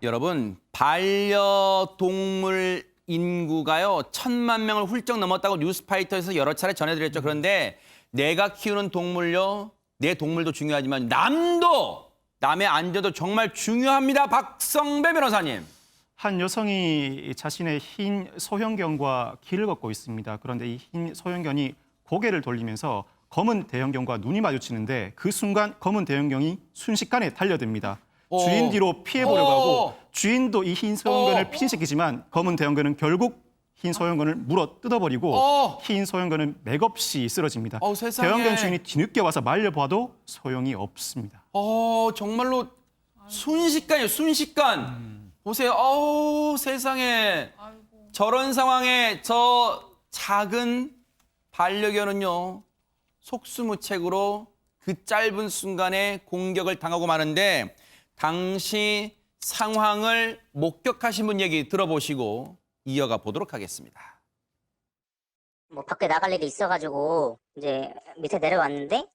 여러분, 반려동물 인구가요 1,000만 명을 훌쩍 넘었다고 뉴스파이터에서 여러 차례 전해드렸죠. 그런데 내가 키우는 동물요, 내 동물도 중요하지만 남의 안전도 정말 중요합니다. 박성배 변호사님. 한 여성이 자신의 흰 소형견과 길을 걷고 있습니다. 그런데 이 흰 소형견이 고개를 돌리면서 검은 대형견과 눈이 마주치는데 그 순간 검은 대형견이 순식간에 달려듭니다. 주인 뒤로 피해보려고 하고 주인도 이 흰 소형견을 피신시키지만 검은 대형견은 결국 흰 소형견을 물어 뜯어버리고 흰 소형견은 맥없이 쓰러집니다. 세상에. 대형견 주인이 뒤늦게 와서 말려봐도 소용이 없습니다. 정말로 순식간이에요, 순식간. 보세요. 세상에. 저런 상황에 저 작은 반려견은요, 속수무책으로 그 짧은 순간에 공격을 당하고 마는데 당시 상황을 목격하신 분 얘기 들어보시고 이어가 보도록 하겠습니다. 뭐 밖에 나갈 일이 있어가지고 이제 밑에 내려왔는데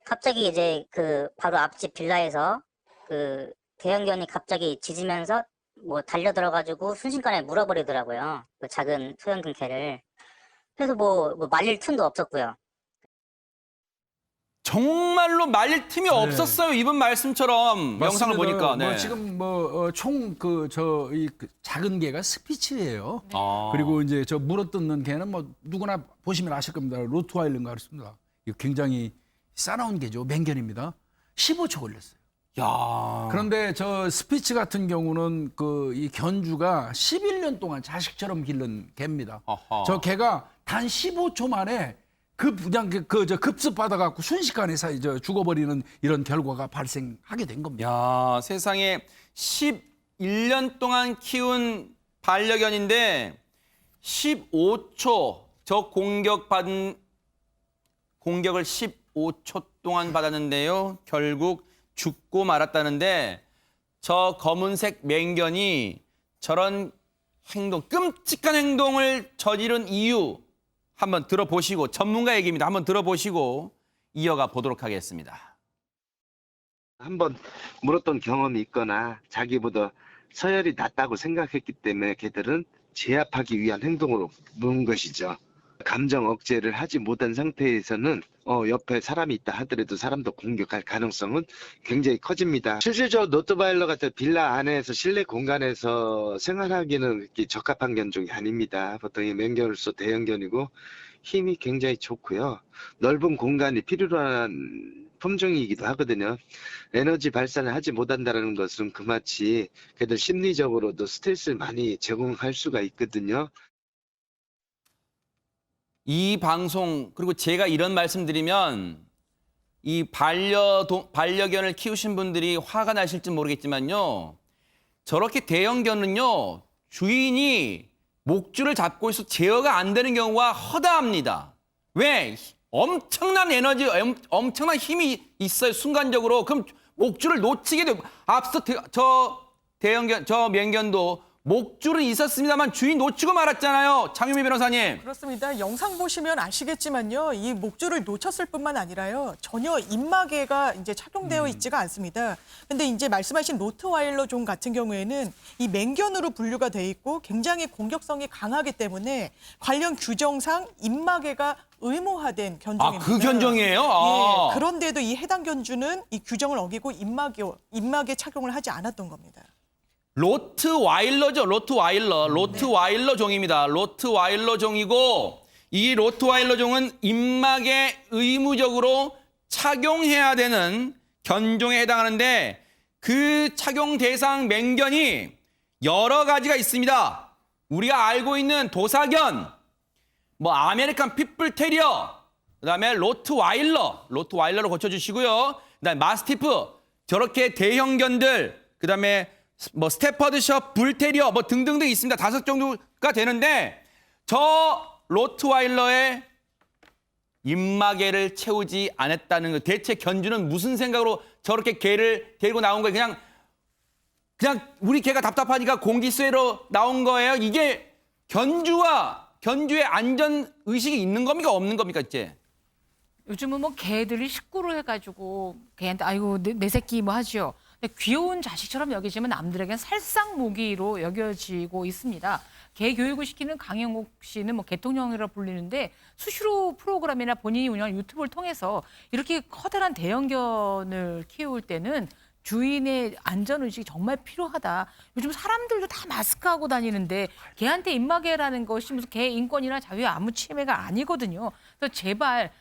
갑자기 이제 그 바로 앞집 빌라에서 그 대형견이 갑자기 짖으면서 뭐 달려들어가지고 순식간에 물어버리더라고요. 그 작은 소형견 개를. 그래서 뭐 말릴 틈도 없었고요. 정말로 말릴 틈이 없었어요. 이분 말씀처럼 영상을 보니까. 네. 지금 총 작은 개가 스피츠예요. 아. 그리고 이제 저 물어뜯는 개는 뭐 누구나 보시면 아실 겁니다. 로트와일러인가 그렇습니다. 이거 굉장히 싸나운 개죠. 맹견입니다. 15초 걸렸어요. 야. 그런데 저 스피츠 같은 경우는 그 이 견주가 11년 동안 자식처럼 기른 개입니다. 아하. 저 개가 단 15초 만에 급습 받아갖고 순식간에 죽어버리는 이런 결과가 발생하게 된 겁니다. 야, 세상에 11년 동안 키운 반려견인데 15초 공격을 15초 동안 받았는데요. 결국 죽고 말았다는데 저 검은색 맹견이 저런 끔찍한 행동을 저지른 이유 한번 들어보시고, 전문가 얘기입니다. 한번 들어보시고 이어가 보도록 하겠습니다. 한번 물었던 경험이 있거나 자기보다 서열이 낮다고 생각했기 때문에 걔들은 제압하기 위한 행동으로 문 것이죠. 감정 억제를 하지 못한 상태에서는 옆에 사람이 있다 하더라도 사람도 공격할 가능성은 굉장히 커집니다. 실질적으로 로트바일러 같은 빌라 안에서 실내 공간에서 생활하기는 그렇게 적합한 견종이 아닙니다. 보통 이 맹견으로서 대형견이고 힘이 굉장히 좋고요. 넓은 공간이 필요로 한 품종이기도 하거든요. 에너지 발산을 하지 못한다는 것은 그마치 걔들 심리적으로도 스트레스를 많이 제공할 수가 있거든요. 이 방송, 그리고 제가 이런 말씀드리면 이 반려견을 키우신 분들이 화가 나실지 모르겠지만요. 저렇게 대형견은요, 주인이 목줄을 잡고 있어 제어가 안 되는 경우가 허다합니다. 왜? 엄청난 에너지, 엄청난 힘이 있어요, 순간적으로. 그럼 목줄을 놓치게 돼요. 앞서 저 맹견도 목줄은 있었습니다만 주인 놓치고 말았잖아요. 장유미 변호사님. 그렇습니다. 영상 보시면 아시겠지만요. 이 목줄을 놓쳤을 뿐만 아니라요. 전혀 입마개가 이제 착용되어 있지가 않습니다. 근데 이제 말씀하신 로트와일러 종 같은 경우에는 이 맹견으로 분류가 돼 있고 굉장히 공격성이 강하기 때문에 관련 규정상 입마개가 의무화된 견종입니다. 그 견종이에요? 예, 그런데도 이 해당 견주는 이 규정을 어기고 입마개 착용을 하지 않았던 겁니다. 로트와일러죠. 로트와일러 종입니다. 로트와일러 종이고 이 로트와일러 종은 입마개 의무적으로 착용해야 되는 견종에 해당하는데 그 착용 대상 맹견이 여러 가지가 있습니다. 우리가 알고 있는 도사견, 아메리칸 핏불 테리어, 그다음에 로트와일러로 고쳐주시고요. 그다음에 마스티프, 저렇게 대형견들, 그다음에 스테퍼드셔, 불테리어 등등등 있습니다. 5 정도가 되는데 저 로트와일러의 입마개를 채우지 않았다는 것. 대체 견주는 무슨 생각으로 저렇게 개를 데리고 나온 거예요? 그냥 우리 개가 답답하니까 공기 쐬러 나온 거예요. 이게 견주의 안전 의식이 있는 겁니까 없는 겁니까 이제? 요즘은 뭐 개들이 식구로 해가지고 개한테 아이고 내 새끼 뭐 하죠. 근데 귀여운 자식처럼 여기지만 남들에겐 살상무기로 여겨지고 있습니다. 개 교육을 시키는 강영욱 씨는 뭐 개통령이라 불리는데 수시로 프로그램이나 본인이 운영하는 유튜브를 통해서 이렇게 커다란 대형견을 키울 때는 주인의 안전의식이 정말 필요하다. 요즘 사람들도 다 마스크하고 다니는데 개한테 입마개라는 것이 무슨 개 인권이나 자유의 아무 침해가 아니거든요. 그래서 제발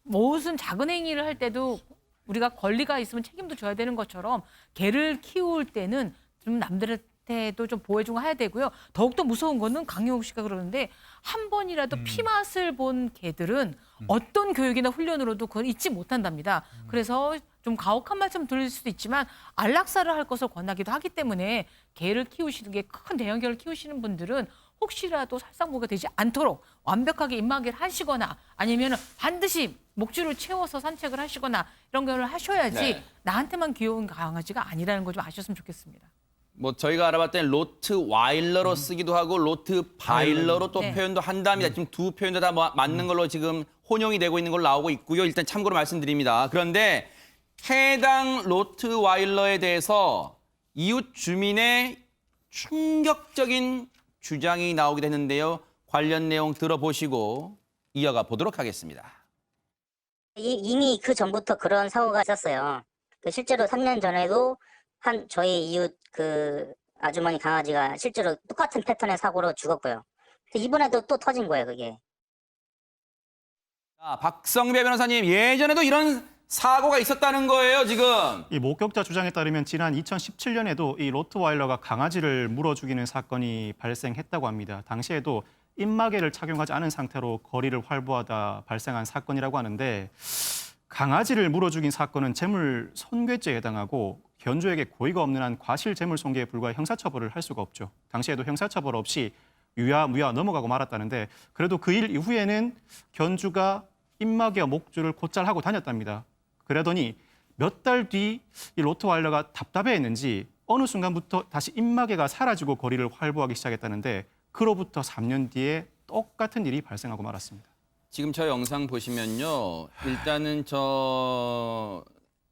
무슨 작은 행위를 할 때도 우리가 권리가 있으면 책임도 져야 되는 것처럼 개를 키울 때는 좀 남들한테도 좀 보호해주고 해야 되고요. 더욱더 무서운 거는 강영욱 씨가 그러는데 한 번이라도 피맛을 본 개들은 어떤 교육이나 훈련으로도 그걸 잊지 못한답니다. 그래서 좀 가혹한 말씀 들릴 수도 있지만 안락사를 할 것을 권하기도 하기 때문에 개를 키우시는 게 큰 대형견을 키우시는 분들은 혹시라도 살상무기가 되지 않도록 완벽하게 입마개를 하시거나 아니면 반드시 목줄을 채워서 산책을 하시거나 이런 걸 하셔야지 네. 나한테만 귀여운 강아지가 아니라는 걸 좀 아셨으면 좋겠습니다. 뭐 저희가 알아봤을 때는 로트와일러로 쓰기도 하고 로트바일러로 또 네. 표현도 한답니다. 지금 두 표현도 다 맞는 걸로 지금 혼용이 되고 있는 걸로 나오고 있고요. 일단 참고로 말씀드립니다. 그런데 해당 로트와일러에 대해서 이웃 주민의 충격적인 주장이 나오기도 했는데요. 관련 내용 들어보시고 이어가 보도록 하겠습니다. 이미 그 전부터 그런 사고가 있었어요. 실제로 3년 전에도 저희 이웃 아주머니 강아지가 실제로 똑같은 패턴의 사고로 죽었고요. 이번에도 또 터진 거예요, 그게. 자, 박성배 변호사님, 예전에도 이런 사고가 있었다는 거예요, 지금. 이 목격자 주장에 따르면 지난 2017년에도 이 로트와일러가 강아지를 물어 죽이는 사건이 발생했다고 합니다. 당시에도 입마개를 착용하지 않은 상태로 거리를 활보하다 발생한 사건이라고 하는데 강아지를 물어 죽인 사건은 재물 손괴죄에 해당하고 견주에게 고의가 없는 한 과실 재물 손괴에 불과해 형사처벌을 할 수가 없죠. 당시에도 형사처벌 없이 유야 무야 넘어가고 말았다는데 그래도 그 일 이후에는 견주가 입마개와 목줄을 곧잘 하고 다녔답니다. 그러더니 몇 달 뒤 이 로트와일러가 답답해했는지 어느 순간부터 다시 입마개가 사라지고 거리를 활보하기 시작했다는데 그로부터 3년 뒤에 똑같은 일이 발생하고 말았습니다. 지금 저 영상 보시면요. 일단은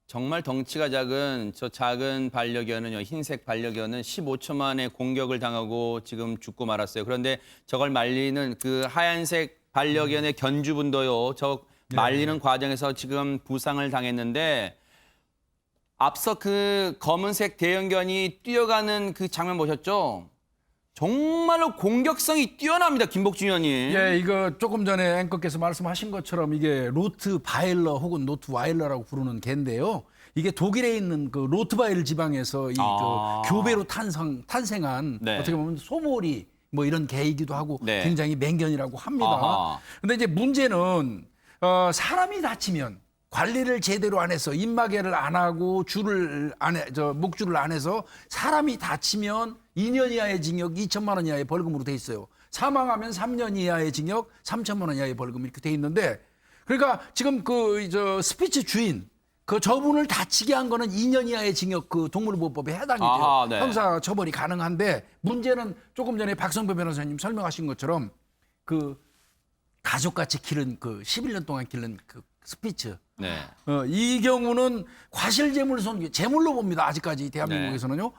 정말 덩치가 작은 저 작은 반려견은요. 흰색 반려견은 15초 만에 공격을 당하고 지금 죽고 말았어요. 그런데 저걸 말리는 그 하얀색 반려견의 견주분도요. 저 말리는 과정에서 지금 부상을 당했는데 앞서 그 검은색 대형견이 뛰어가는 그 장면 보셨죠? 정말로 공격성이 뛰어납니다, 김복준 의원님. 예, 이거 조금 전에 앵커께서 말씀하신 것처럼 이게 로트바일러 혹은 로트와일러라고 부르는 개인데요. 이게 독일에 있는 그 로트바일 지방에서 그 교배로 탄생한 네. 어떻게 보면 소몰이 뭐 이런 개이기도 하고 네. 굉장히 맹견이라고 합니다. 아하. 근데 이제 문제는 사람이 다치면 관리를 제대로 안 해서 입마개를 안 하고 목줄을 안 해서 사람이 다치면 2년 이하의 징역, 2천만 원 이하의 벌금으로 돼 있어요. 사망하면 3년 이하의 징역, 3천만 원 이하의 벌금 이렇게 돼 있는데 그러니까 지금 스피츠 주인 저분을 다치게 한 거는 2년 이하의 징역 동물보호법에 해당이 돼요. 아하, 네. 형사 처벌이 가능한데 문제는 조금 전에 박성배 변호사님 설명하신 것처럼 가족같이 기른 11년 동안 기른 스피츠. 네. 이 경우는 과실재물손괴, 재물로 봅니다. 아직까지 대한민국에서는요.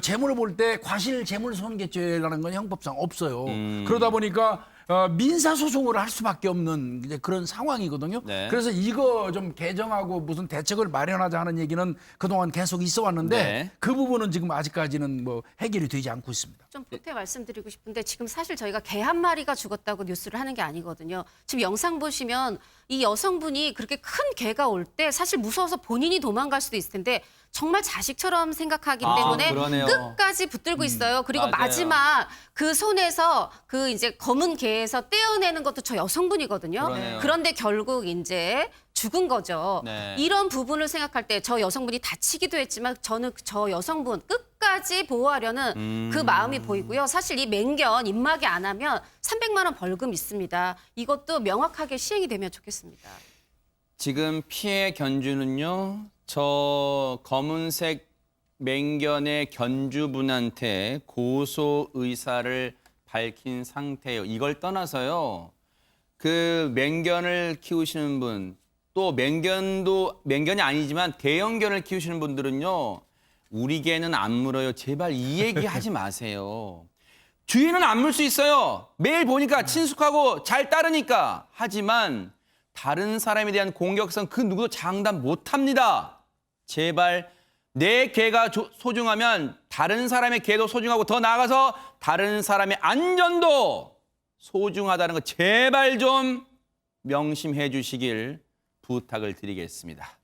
재물을 볼 때 과실재물손괴죄라는 건 형법상 없어요. 그러다 보니까 민사소송을 할 수밖에 없는 이제 그런 상황이거든요. 네. 그래서 이거 좀 개정하고 무슨 대책을 마련하자 하는 얘기는 그동안 계속 있어 왔는데 네. 그 부분은 지금 아직까지는 뭐 해결이 되지 않고 있습니다. 좀 보태 말씀드리고 싶은데 지금 사실 저희가 개 한 마리가 죽었다고 뉴스를 하는 게 아니거든요. 지금 영상 보시면 이 여성분이 그렇게 큰 개가 올 때 사실 무서워서 본인이 도망갈 수도 있을 텐데 정말 자식처럼 생각하기 때문에 그러네요. 끝까지 붙들고 있어요. 그리고 맞아요. 마지막 그 손에서 그 이제 검은 개에서 떼어내는 것도 저 여성분이거든요. 그러네요. 그런데 결국 이제 죽은 거죠. 네. 이런 부분을 생각할 때 저 여성분이 다치기도 했지만 저는 저 여성분 끝까지 보호하려는 그 마음이 보이고요. 사실 이 맹견 입마개 안 하면 300만 원 벌금 있습니다. 이것도 명확하게 시행이 되면 좋겠습니다. 지금 피해 견주는요. 저 검은색 맹견의 견주분한테 고소 의사를 밝힌 상태예요. 이걸 떠나서요. 그 맹견을 키우시는 분, 또 맹견이 아니지만 대형견을 키우시는 분들은요. 우리 개는 안 물어요. 제발 이 얘기 하지 마세요. 주인은 안 물 수 있어요. 매일 보니까 친숙하고 잘 따르니까. 하지만 다른 사람에 대한 공격성 그 누구도 장담 못합니다. 제발 내 개가 소중하면 다른 사람의 개도 소중하고 더 나아가서 다른 사람의 안전도 소중하다는 거 제발 좀 명심해 주시길 부탁을 드리겠습니다.